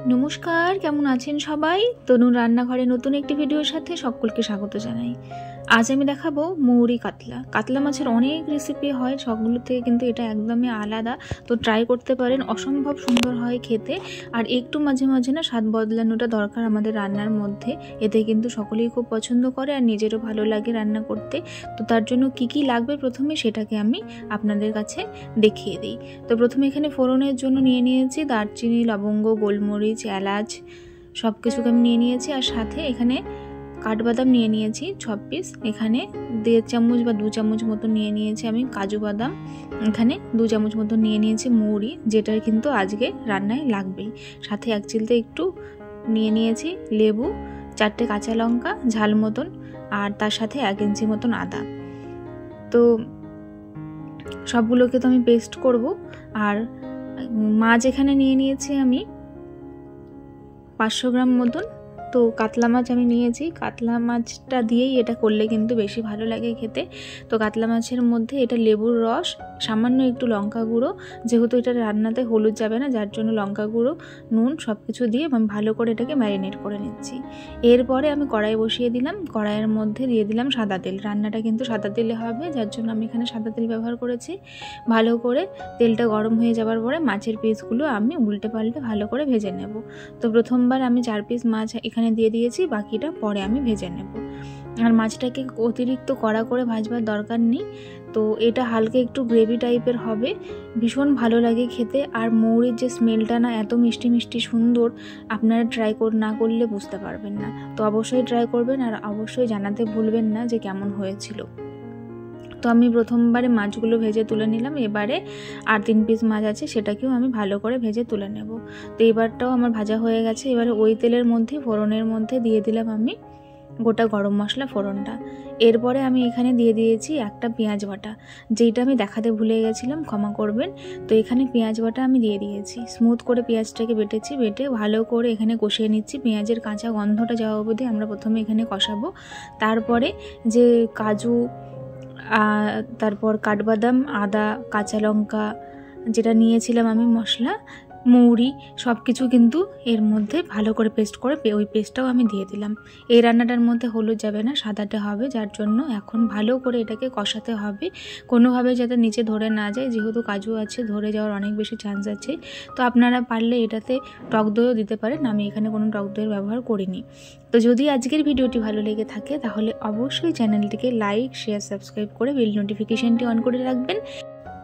नमस्कार केमन आছেন সবাই তনুর রান্নাঘরে নতুন একটি ভিডিওর সাথে সকলকে স্বাগত জানাই। আজ আমি দেখাবো মৌরি কাতলা। কাতলা মাছের অনেক রেসিপি হয়, সবগুলো থেকে কিন্তু এটা একদমই আলাদা। তো ট্রাই করতে পারেন, অসম্ভব সুন্দর হয় খেতে। আর একটু মাঝে মাঝে না স্বাদ বদলানোটা দরকার আমাদের রান্নার মধ্যে, এতে কিন্তু সকলেই খুব পছন্দ করে আর নিজেরও ভালো লাগে রান্না করতে। তো তার জন্য কি কি লাগবে প্রথমে সেটাকে আমি আপনাদের কাছে দেখিয়ে দিই। তো প্রথমে এখানে ফোড়নের জন্য নিয়ে নিয়েছি দারচিনি, লবঙ্গ, গোলমরিচ, এলাচ সব কিছুকে আমি নিয়ে নিয়েছি। আর সাথে এখানে কাঠবাদাম নিয়ে নিয়েছি 6 পিস। এখানে 1.5 চামচ বা 2 চামচ মতো নিয়ে নিয়েছি আমি কাজু বাদাম। এখানে 2 চামচ মতো নিয়ে নিয়েছি মৌরি, যেটার কিন্তু আজকে রান্নায় লাগবেই। সাথে 1 চিলতে একটু নিয়ে নিয়েছি লেবু, 4টে কাঁচা লঙ্কা ঝাল মতন, আর তার সাথে 1 ইঞ্চি মতন আদা। তো সবগুলোকে তো আমি পেস্ট করব। আর মাছ এখানে নিয়ে নিয়েছি আমি 500 গ্রাম মতন। তো কাতলা মাছ আমি নিয়েছি, কাতলা মাছটা দিয়েই এটা করলে কিন্তু বেশি ভালো লাগে খেতে। তো কাতলা মাছের মধ্যে এটা লেবুর রস, সামান্য একটু লঙ্কা গুঁড়ো, যেহেতু এটা রান্নাতে হলুদ যাবে না যার জন্য লঙ্কা গুঁড়ো, নুন সব কিছু দিয়ে আমি ভালো করে এটাকে ম্যারিনেট করে নিচ্ছি। এরপরে আমি কড়াই বসিয়ে দিলাম, কড়াইয়ের মধ্যে দিয়ে দিলাম সাদা তেল। রান্নাটা কিন্তু সাদা তেলে হবে, যার জন্য আমি এখানে সাদা তেল ব্যবহার করেছি। ভালো করে তেলটা গরম হয়ে যাওয়ার পরে মাছের পিসগুলো আমি উল্টে পাল্টে ভালো করে ভেজে নেব। তো প্রথমবার আমি 4 পিস মাছ এখানে দিয়ে দিয়েছি, বাকিটা পরে আমি ভেজে নেব। আর মাছটাকে অতিরিক্ত কড়া করে ভাজবার দরকার নেই। তো এটা হালকা একটু গ্রেভি টাইপের হবে, ভীষণ ভালো লাগে খেতে। আর মৌরির যে স্মেলটা না এত মিষ্টি মিষ্টি সুন্দর, আপনারা ট্রাই না করলে বুঝতে পারবেন না। তো অবশ্যই ট্রাই করবেন আর অবশ্যই জানাতে ভুলবেন না যে কেমন হয়েছিল। তো আমি প্রথমবারে মাছগুলো ভেজে তুলে নিলাম। এবারে আর 3 পিস মাছ আছে, সেটাকেও আমি ভালো করে ভেজে তুলে নেব। তো এবারটাও আমার ভাজা হয়ে গেছে। এবারে ওই তেলের মধ্যে ফোড়নের মধ্যে দিয়ে দিলাম আমি গোটা গরম মশলা ফোড়নটা। এরপরে আমি এখানে দিয়ে দিয়েছি একটা পেঁয়াজ বাটা, যেটা আমি দেখাতে ভুলে গেছিলাম, ক্ষমা করবেন। তো এখানে পেঁয়াজ বাটা আমি দিয়ে দিয়েছি, স্মুথ করে পেঁয়াজটাকে বেটেছি, বেটে ভালো করে এখানে কষিয়ে নিচ্ছি। পেঁয়াজের কাঁচা গন্ধটা যাওয়া অবধি আমরা প্রথমে এখানে কষাবো। তারপরে যে কাজু, তারপর কাঠবাদাম, আদা, কাঁচা লঙ্কা যেটা নিয়েছিলাম আমি মশলা, মৌরি সব কিছু কিন্তু এর মধ্যে ভালো করে পেস্ট করে ওই পেস্টটাও আমি দিয়ে দিলাম। এই রান্নাটার মধ্যে হলুদ যাবে না, সাদাটা হবে, যার জন্য এখন ভালো করে এটাকে কষাতে হবে, কোনোভাবে যাতে নিচে ধরে না যায়। যেহেতু কাজু আছে, ধরে যাওয়ার অনেক বেশি চান্স আছে। তো আপনারা পারলে এটাতে টক দইও দিতে পারেন, আমি এখানে কোনো টক দইয়ের ব্যবহার করিনি। তো যদি আজকের ভিডিওটি ভালো লেগে থাকে তাহলে অবশ্যই চ্যানেলটিকে লাইক, শেয়ার, সাবস্ক্রাইব করে বেল নোটিফিকেশনটি অন করে রাখবেন,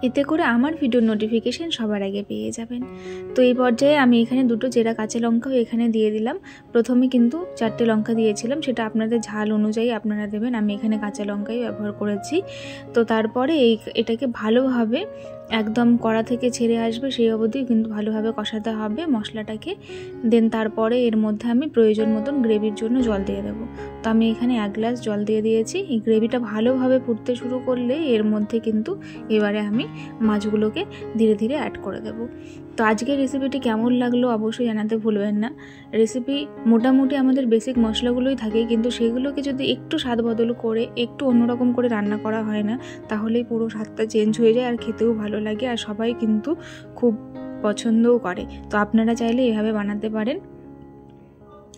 এতে করে আমার ভিডিওর নোটিফিকেশন সবার আগে পেয়ে যাবেন। তো এই পর্যায়ে আমি এখানে 2টো চেরা কাঁচা লঙ্কাও এখানে দিয়ে দিলাম। প্রথমে কিন্তু 4টে লঙ্কা দিয়েছিলাম, সেটা আপনাদের ঝাল অনুযায়ী আপনারা দেবেন, আমি এখানে কাঁচা লঙ্কাই ব্যবহার করেছি। তো তারপরে এটাকে ভালোভাবে একদম কড়া থেকে ছেড়ে আসবে সেই অবধি কিন্তু ভালোভাবে কষাতে হবে মশলাটাকে। দেন তারপরে এর মধ্যে আমি প্রয়োজন মতন গ্রেভির জন্য জল দিয়ে দেবো। তো আমি এখানে 1 গ্লাস জল দিয়ে দিয়েছি। এই গ্রেভিটা ভালোভাবে ফুটতে শুরু করলে এর মধ্যে কিন্তু এবারে আমি মাছগুলোকে ধীরে ধীরে অ্যাড করে দেব। তো আজকের রেসিপিটি কেমন লাগলো অবশ্যই জানাতে ভুলবেন না। রেসিপি মোটামুটি আমাদের বেসিক মশলাগুলোই থাকে, কিন্তু সেগুলোকে যদি একটু স্বাদ বদল করে একটু অন্যরকম করে রান্না করা হয় না, তাহলেই পুরো স্বাদটা চেঞ্জ হয়ে যায় আর খেতেও ভালো লাগে, আর সবাই কিন্তু খুব পছন্দও করে। তো আপনারা চাইলে এভাবে বানাতে পারেন।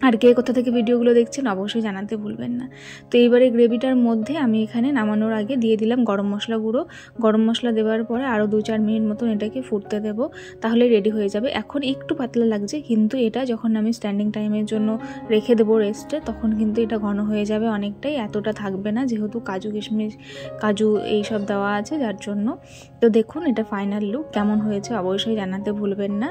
আর কে কোথা থেকে ভিডিওগুলো দেখছেন অবশ্যই জানাতে ভুলবেন না। তো এইবারে গ্রেভিটার মধ্যে আমি এখানে নামানোর আগে দিয়ে দিলাম গরম মশলা গুঁড়ো। গরম মশলা দেওয়ার পরে আরও 2-4 মিনিট মতন এটাকে ফুটতে দেব, তাহলে রেডি হয়ে যাবে। এখন একটু পাতলা লাগছে, কিন্তু এটা যখন আমি স্ট্যান্ডিং টাইমের জন্য রেখে দেবো রেস্টে, তখন কিন্তু এটা ঘন হয়ে যাবে অনেকটাই, এতটা থাকবে না, যেহেতু কাজু কিশমিশ, কাজু এইসব দেওয়া আছে যার জন্য। তো দেখুন এটা ফাইনাল লুক কেমন হয়েছে অবশ্যই জানাতে ভুলবেন না।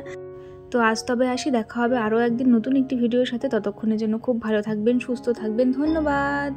তো আজ তবে আসি, দেখা হবে আরও একদিন নতুন একটি ভিডিওর সাথে। ততক্ষণের জন্য খুব ভালো থাকবেন, সুস্থ থাকবেন, ধন্যবাদ।